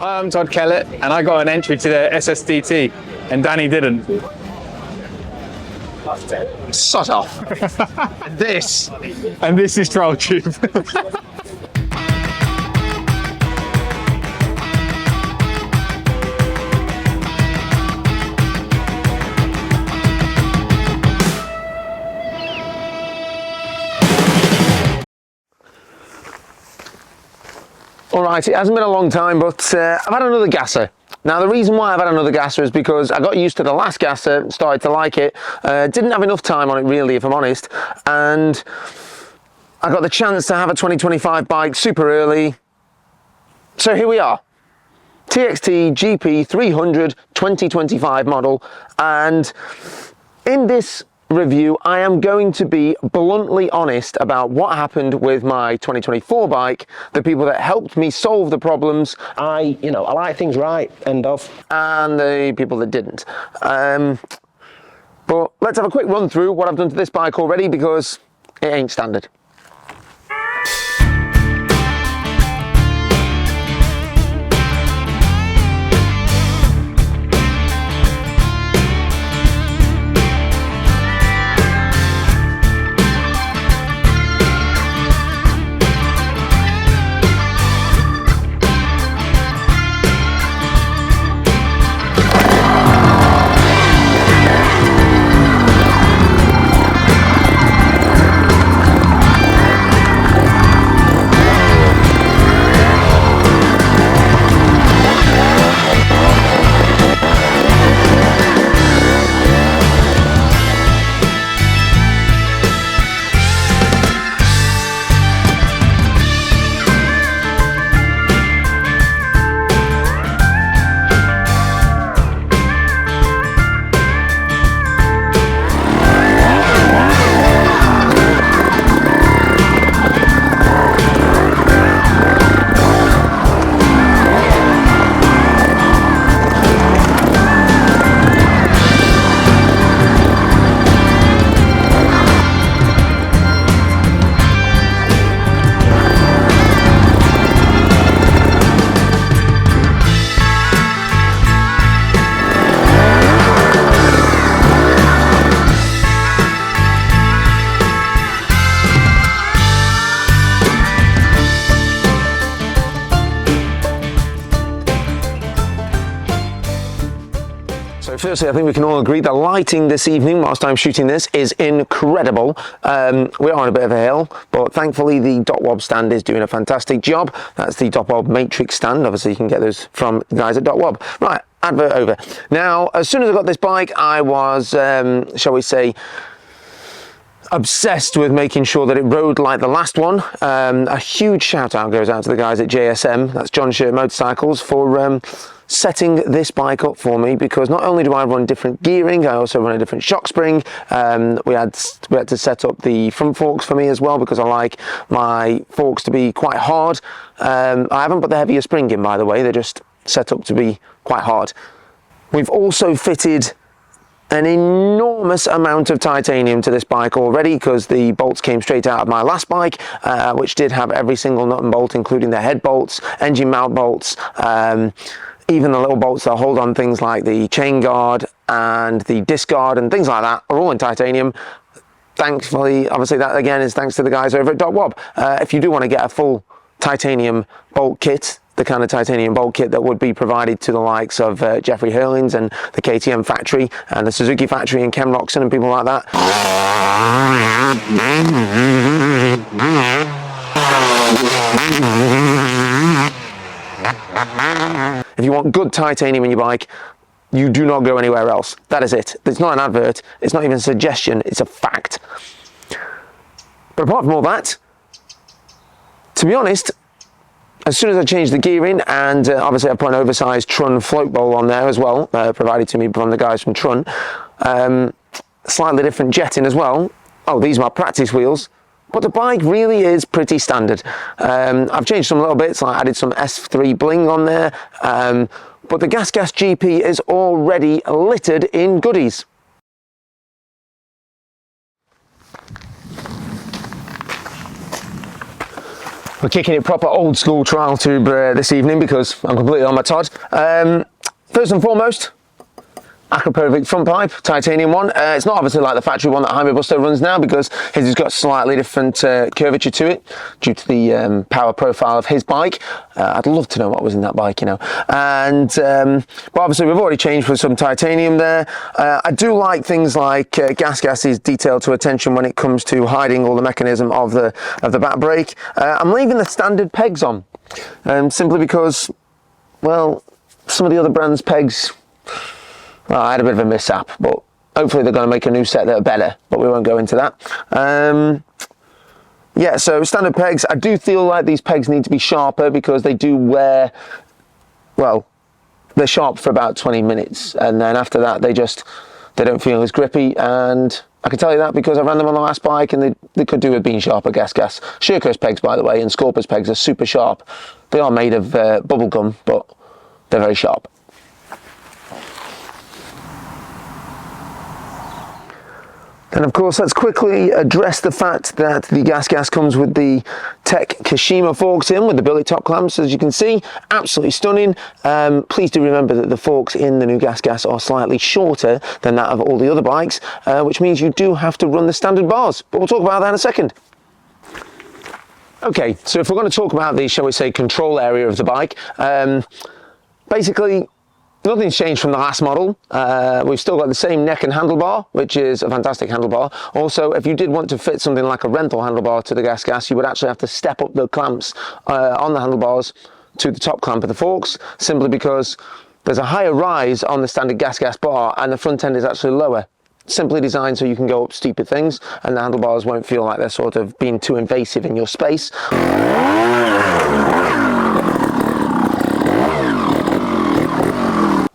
I'm Todd Kellett, and I got an entry to the SSDT, and Danny didn't. Sod off. And this is Trialtube. Alright, it hasn't been a long time, but I've had another gasser. Now, the reason why I've had another gasser is because I got used to the last gasser, started to like it, didn't have enough time on it really, if I'm honest, and I got the chance to have a 2025 bike super early. So here we are. TXT GP 300 2025 model, and in this review I am going to be bluntly honest about what happened with my 2024 bike, the people that helped me solve the problems. I like things right, end of, and the people that didn't. But let's have a quick run through what I've done to this bike already, because it ain't standard. So firstly, I think we can all agree the lighting this evening, whilst I'm shooting this, is incredible. We are on a bit of a hill, but thankfully the DotWob stand is doing a fantastic job. That's the DotWob Matrix stand. Obviously, you can get those from the guys at DotWob. Right, advert over. Now, as soon as I got this bike, I was, shall we say, obsessed with making sure that it rode like the last one. A huge shout out goes out to the guys at JSM, that's John Shirt Motorcycles, for setting this bike up for me, because not only do I run different gearing, I also run a different shock spring. We had to set up the front forks for me as well, because I like my forks to be quite hard. I haven't put the heavier spring in, by the way, they're just set up to be quite hard. We've also fitted an enormous amount of titanium to this bike already, because the bolts came straight out of my last bike, which did have every single nut and bolt, including the head bolts, engine mount bolts, even the little bolts that hold on things like the chain guard and the disc guard and things like that are all in titanium. Thankfully, obviously that again is thanks to the guys over at DotWob. If you do want to get a full titanium bolt kit, the kind of titanium bolt kit that would be provided to the likes of Jeffrey Hurlings and the KTM factory and the Suzuki factory and Ken Roxon and people like that. If you want good titanium in your bike, you do not go anywhere else. That is it. It's not an advert, it's not even a suggestion, it's a fact. But apart from all that, to be honest, as soon as I changed the gearing, and obviously I put an oversized Trun float bowl on there as well, provided to me from the guys from Trun, slightly different jetting as well. Oh, these are my practice wheels. But the bike really is pretty standard. I've changed some little bits, like added some S3 bling on there, but the GasGas GP is already littered in goodies. We're kicking it proper old school Trialtube this evening because I'm completely on my Todd. First and foremost, Acropovic front pipe, titanium one. It's not obviously like the factory one that Jaime Busto runs now because his has got slightly different curvature to it due to the power profile of his bike. I'd love to know what was in that bike, you know. And but obviously we've already changed with some titanium there. I do like things like GasGas's detail to attention when it comes to hiding all the mechanism of the back brake. I'm leaving the standard pegs on, simply because, well, some of the other brands' pegs, well, I had a bit of a mishap, but hopefully they're going to make a new set that are better, but we won't go into that. Yeah, so standard pegs. I do feel like these pegs need to be sharper because they do wear, well, they're sharp for about 20 minutes, and then after that they don't feel as grippy. And I can tell you that because I ran them on the last bike and they could do with being sharper. GasGas Sherco's pegs, by the way, and Scorpa's pegs are super sharp. They are made of bubble gum, but they're very sharp. Then of course let's quickly address the fact that the GasGas comes with the Tech Kashima forks in with the billet top clamps, as you can see. Absolutely stunning. Please do remember that the forks in the new GasGas are slightly shorter than that of all the other bikes, which means you do have to run the standard bars, but we'll talk about that in a second. Okay, so if we're going to talk about the, shall we say, control area of the bike, basically nothing's changed from the last model. We've still got the same neck and handlebar, which is a fantastic handlebar. Also, if you did want to fit something like a rental handlebar to the GasGas, you would actually have to step up the clamps on the handlebars to the top clamp of the forks, simply because there's a higher rise on the standard GasGas bar and the front end is actually lower. Simply designed so you can go up steeper things and the handlebars won't feel like they're sort of being too invasive in your space.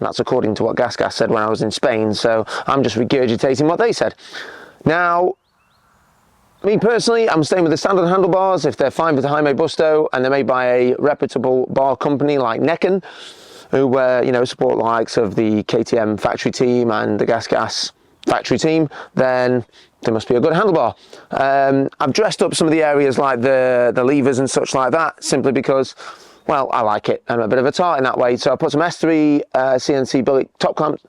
That's according to what GasGas said when I was in Spain, so I'm just regurgitating what they said. Now, me personally, I'm staying with the standard handlebars if they're fine with the Jaime Busto and they're made by a reputable bar company like Necken, who you know, support the likes of the KTM factory team and the GasGas factory team, then there must be a good handlebar. I've dressed up some of the areas like the levers and such like that, simply because, well, I like it. I'm a bit of a tart in that way. So I put some S3 CNC billet top clamp,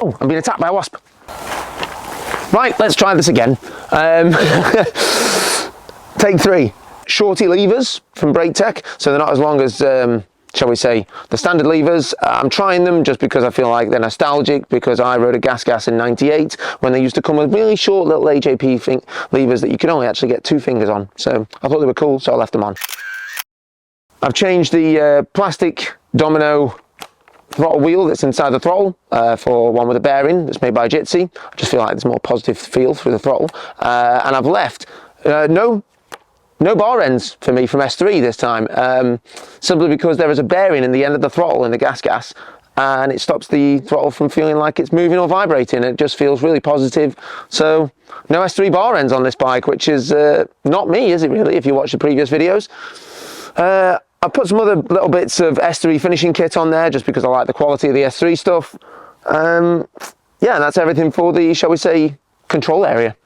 oh, I'm being attacked by a wasp. Right, let's try this again. Take 3. Shorty levers from Brake Tech, so they're not as long as, shall we say, the standard levers. I'm trying them just because I feel like they're nostalgic, because I rode a GasGas in '98 when they used to come with really short little AJP levers that you could only actually get 2 fingers on. So I thought they were cool, so I left them on. I've changed the plastic domino throttle wheel that's inside the throttle for one with a bearing that's made by Jitsi. I just feel like there's more positive feel through the throttle. And I've left no bar ends for me from S3 this time, simply because there is a bearing in the end of the throttle in the GasGas, and it stops the throttle from feeling like it's moving or vibrating. It just feels really positive. So no S3 bar ends on this bike, which is not me, is it really, if you watch the previous videos. I've put some other little bits of S3 finishing kit on there just because I like the quality of the S3 stuff. Yeah, and that's everything for the, shall we say, control area.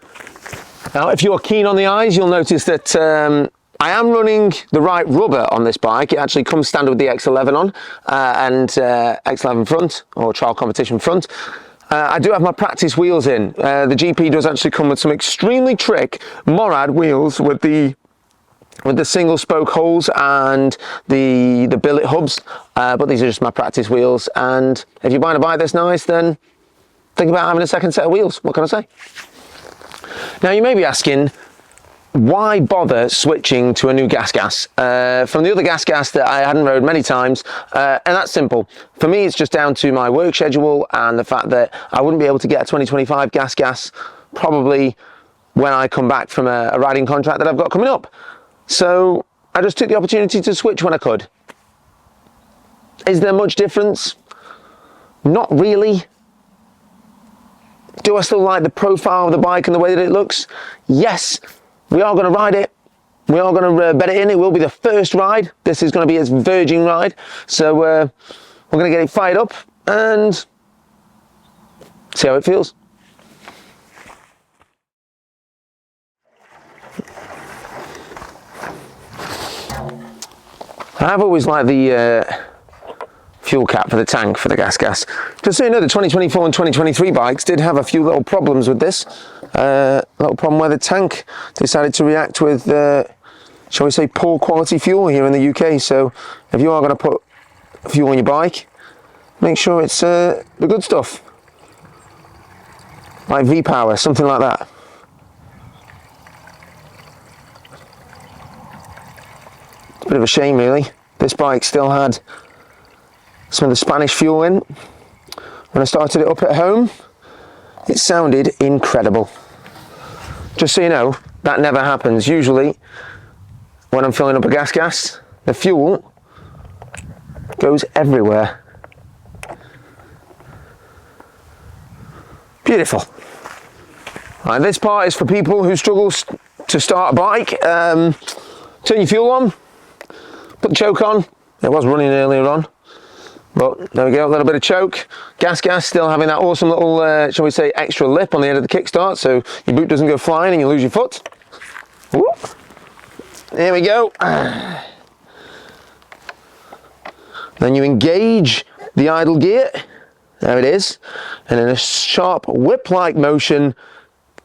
Now, if you're keen on the eyes, you'll notice that I am running the right rubber on this bike. It actually comes standard with the X11 on and X11 front, or trial competition front. I do have my practice wheels in. The GP does actually come with some extremely trick Morad wheels with the single spoke holes and the billet hubs, but these are just my practice wheels. And if you're buying a bike that's nice, then think about having a second set of wheels. What can I say? Now you may be asking, why bother switching to a new GasGas from the other GasGas that I hadn't rode many times? And that's simple. For me, it's just down to my work schedule and the fact that I wouldn't be able to get a 2025 GasGas probably when I come back from a riding contract that I've got coming up. So I just took the opportunity to switch when I could. Is there much difference? Not really. Do I still like the profile of the bike and the way that it looks? Yes, we are going to ride it. We are going to bed it in. It will be the first ride. This is going to be its virgin ride. So we're going to get it fired up and see how it feels. I've always liked the fuel cap for the tank for the GasGas. Just so you know, the 2024 and 2023 bikes did have a few little problems with this. Little problem where the tank decided to react with, shall we say, poor quality fuel here in the UK. So if you are going to put fuel on your bike, make sure it's the good stuff, like V-Power, something like that. It's a bit of a shame, really. This bike still had some of the Spanish fuel in. When I started it up at home, it sounded incredible. Just so you know, that never happens. Usually, when I'm filling up a GasGas, the fuel goes everywhere. Beautiful. Right, this part is for people who struggle to start a bike. Turn your fuel on, put the choke on. It was running earlier on, but there we go, a little bit of choke. GasGas still having that awesome little, shall we say, extra lip on the end of the kickstart, so your boot doesn't go flying and you lose your foot. Whoop. There we go. Then you engage the idle gear. There it is. And in a sharp whip-like motion,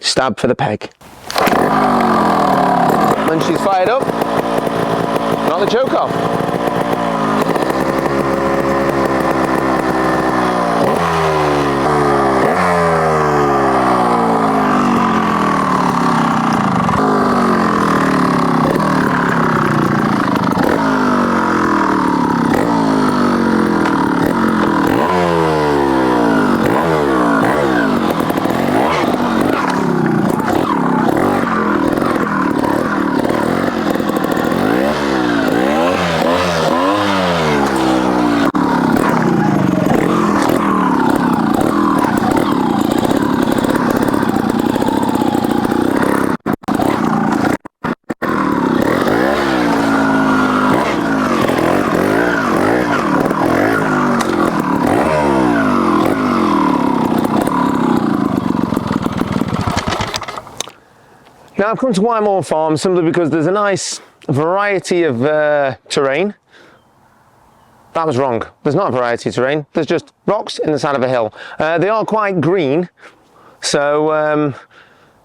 stab for the peg. When she's fired up, knock the choke off. Now I've come to Wymore Farm simply because there's a nice variety of terrain. That was wrong. There's not a variety of terrain. There's just rocks in the side of a hill. They are quite green, so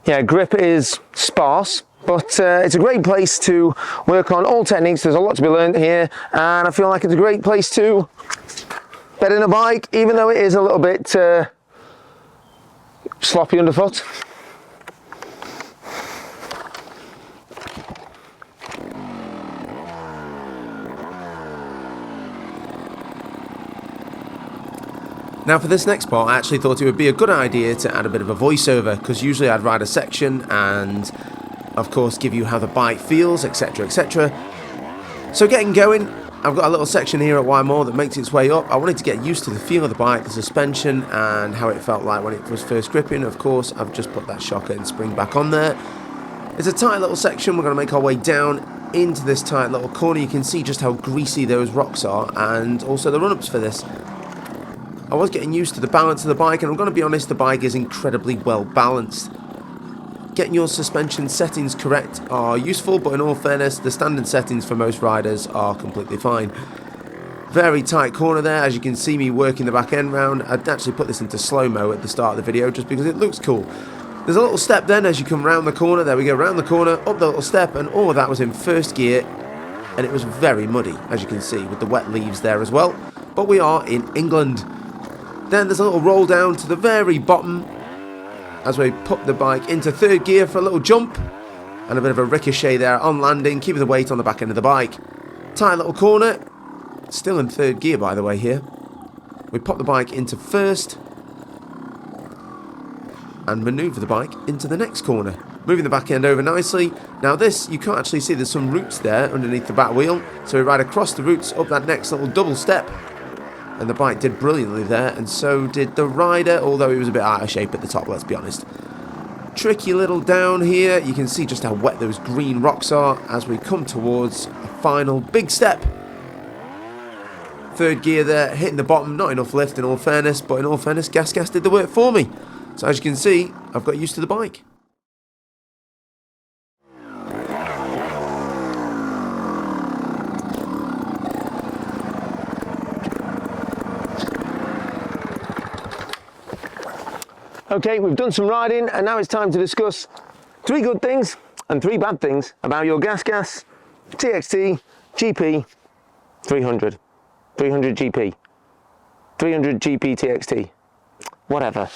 yeah, grip is sparse, but it's a great place to work on all techniques. There's a lot to be learned here, and I feel like it's a great place to bed in a bike, even though it is a little bit sloppy underfoot. Now for this next part, I actually thought it would be a good idea to add a bit of a voiceover, because usually I'd ride a section and of course give you how the bike feels, etc, etc. So getting going, I've got a little section here at Wymore that makes its way up. I wanted to get used to the feel of the bike, the suspension, and how it felt like when it was first gripping. Of course, I've just put that shocker and spring back on there. It's a tight little section. We're going to make our way down into this tight little corner. You can see just how greasy those rocks are, and also the run-ups for this. I was getting used to the balance of the bike, and I'm going to be honest, the bike is incredibly well balanced. Getting your suspension settings correct are useful, but in all fairness, the standard settings for most riders are completely fine. Very tight corner there, as you can see me working the back end round. I'd actually put this into slow-mo at the start of the video just because it looks cool. There's a little step then as you come round the corner. There we go, round the corner, up the little step, and all of that was in first gear, and it was very muddy, as you can see, with the wet leaves there as well. But we are in England. Then there's a little roll down to the very bottom as we put the bike into third gear for a little jump, and a bit of a ricochet there on landing, keeping the weight on the back end of the bike. Tight little corner, still in third gear by the way here. We pop the bike into first and manoeuvre the bike into the next corner, moving the back end over nicely. Now this, you can't actually see, there's some roots there underneath the back wheel, so we ride across the roots up that next little double step. And the bike did brilliantly there, and so did the rider, although he was a bit out of shape at the top, let's be honest. Tricky little down here. You can see just how wet those green rocks are as we come towards a final big step. Third gear there, hitting the bottom, not enough lift in all fairness, but in all fairness, GasGas did the work for me. So as you can see, I've got used to the bike. Okay, we've done some riding and now it's time to discuss 3 good things and 3 bad things about your GasGas TXT GP 300 GP 300 GP TXT, whatever.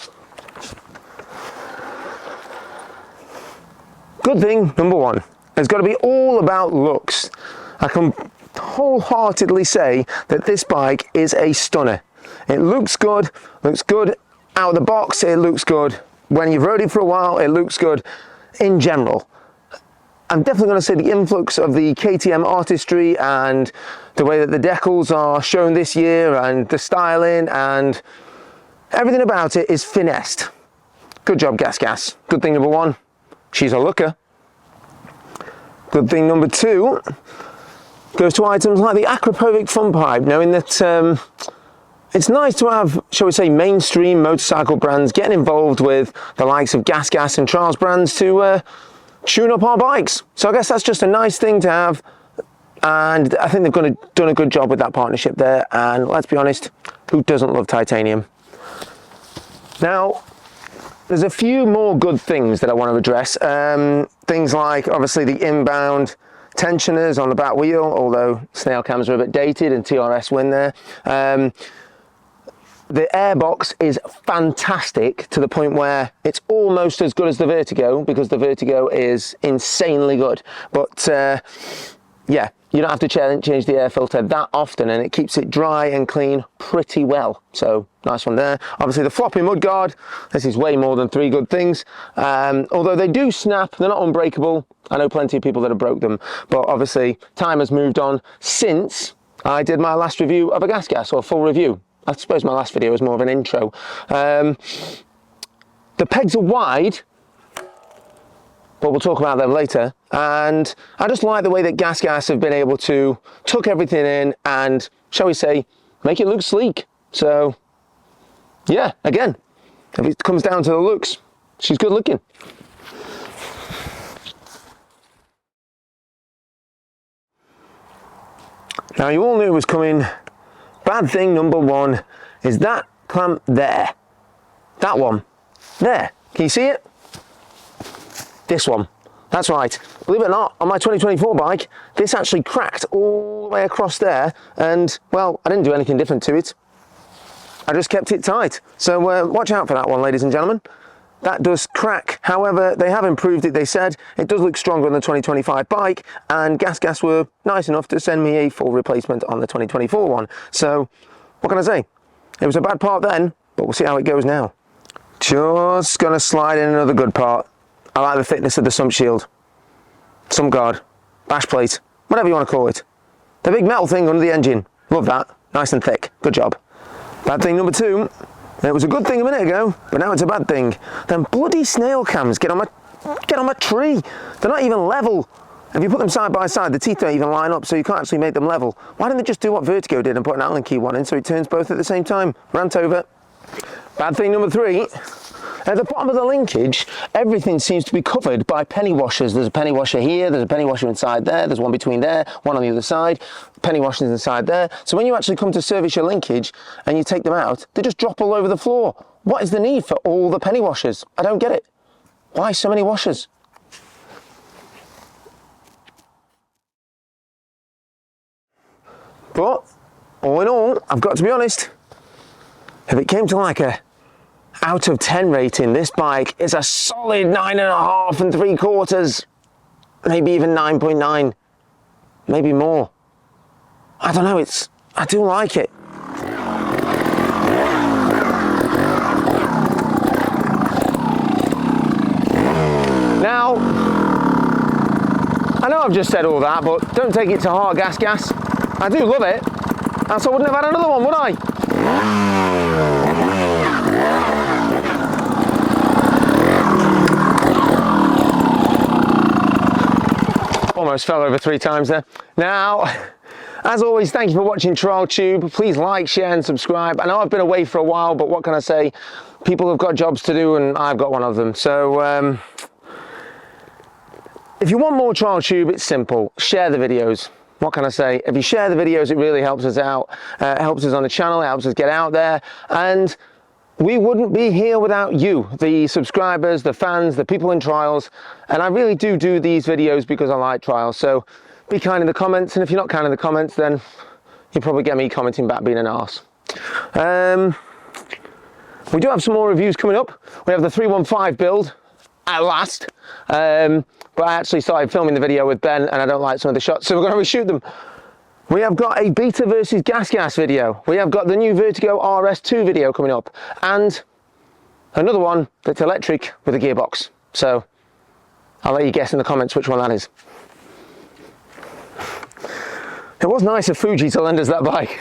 Good thing number 1, it's got to be all about looks. I can wholeheartedly say that this bike is a stunner. It looks good out of the box, it looks good when you've rode it for a while, it looks good in general. I'm definitely going to say the influx of the KTM artistry and the way that the decals are shown this year and the styling and everything about it is finessed. Good job, GasGas. Good thing number 1, she's a looker. Good thing number 2 goes to items like the Acropovic fun pipe, knowing that it's nice to have, shall we say, mainstream motorcycle brands getting involved with the likes of GasGas and Trials brands to tune up our bikes. So I guess that's just a nice thing to have, and I think they've done a good job with that partnership there. And let's be honest, who doesn't love titanium? Now, there's a few more good things that I want to address. Things like obviously the inbound tensioners on the back wheel, although snail cams are a bit dated and TRS win there. The airbox is fantastic to the point where it's almost as good as the Vertigo, because the Vertigo is insanely good. But yeah, you don't have to change the air filter that often and it keeps it dry and clean pretty well. So nice one there. Obviously the floppy mudguard, this is way more than 3 good things. Although they do snap, they're not unbreakable. I know plenty of people that have broke them, but obviously time has moved on since I did my last review of a GasGas, or full review. I suppose my last video was more of an intro. The pegs are wide, but we'll talk about them later. And I just like the way that GasGas have been able to tuck everything in and, shall we say, make it look sleek. So, yeah, again, if it comes down to the looks, she's good looking. Now, you all knew it was coming. Bad thing number 1 is that clamp there. That one. There. Can you see it? This one. That's right. Believe it or not, on my 2024 bike, this actually cracked all the way across there, and, well, I didn't do anything different to it. I just kept it tight. So watch out for that one, ladies and gentlemen. That does crack. However, they have improved it, they said. It does look stronger on the 2025 bike, and GasGas were nice enough to send me a full replacement on the 2024 one. So, what can I say? It was a bad part then, but we'll see how it goes now. Just gonna slide in another good part. I like the thickness of the sump shield. Sump guard, bash plate, whatever you want to call it. The big metal thing under the engine. Love that. Nice and thick. Good job. Bad thing number 2. It was a good thing a minute ago, but now it's a bad thing. Them bloody snail cams get on my tree. They're not even level. If you put them side by side, the teeth don't even line up, so you can't actually make them level. Why didn't they just do what Vertigo did and put an Allen key one in so it turns both at the same time? Rant over. Bad thing number 3. At the bottom of the linkage, everything seems to be covered by penny washers. There's a penny washer here, there's a penny washer inside there, there's one between there, one on the other side, penny washers inside there. So when you actually come to service your linkage and you take them out, they just drop all over the floor. What is the need for all the penny washers? I don't get it. Why so many washers? But, all in all, I've got to be honest, if it came to like a out of 10 rating, this bike is a solid 9.5 3/4, maybe even 9.9, maybe more. I don't know, I do like it. Now, I know I've just said all that, but don't take it to heart, GasGas. I do love it, else I wouldn't have had another one, would I? Almost fell over 3 times there. Now, as always, thank you for watching Trialtube. Please like, share and subscribe. I know I've been away for a while, but what can I say? People have got jobs to do and I've got one of them. So, if you want more Trialtube, it's simple. Share the videos. What can I say? If you share the videos, it really helps us out. It helps us on the channel, it helps us get out there. And we wouldn't be here without you, the subscribers, the fans, the people in trials. And I really do these videos because I like trials. So be kind in the comments, and if you're not kind in the comments, then you'll probably get me commenting back being an arse. We do have some more reviews coming up. We have the 315 build at last. But I actually started filming the video with Ben and I don't like some of the shots, so we're going to reshoot them. We have got a beta versus GasGas video. We have got the new Vertigo RS2 video coming up, and another one that's electric with a gearbox. So I'll let you guess in the comments which one that is. It was nice of Fuji to lend us that bike.